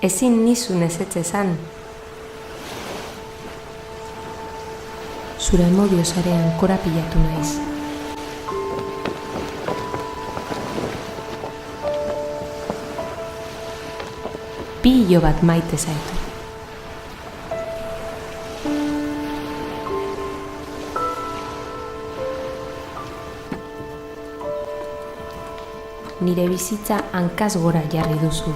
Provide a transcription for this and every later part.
Ezin nizun ezetz esan. Zure amodio sarean korapilatu naiz. Pilo bat maite zaitu. Nire bizitza hankaz gora jarri duzu.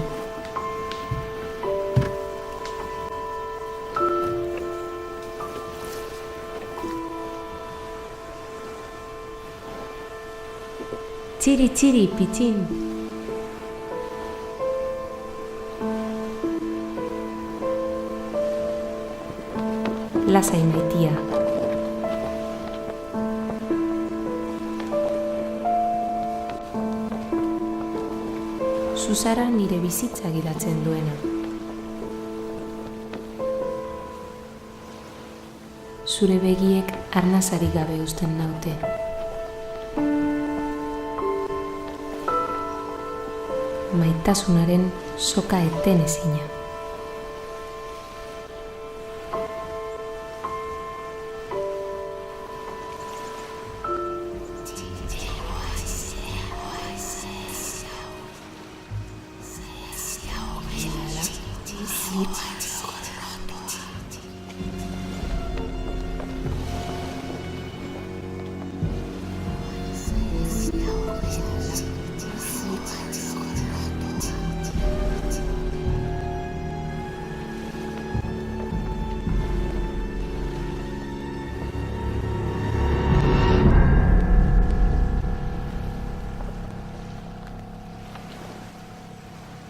Txiri txiri pitxin. Lasai maitia. Zuzara nire bizitza gidatzen duena. Zure begiek arnazarik gabe uzten naute. Maitasunaren soka eten ezina.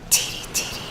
Txiri txiri.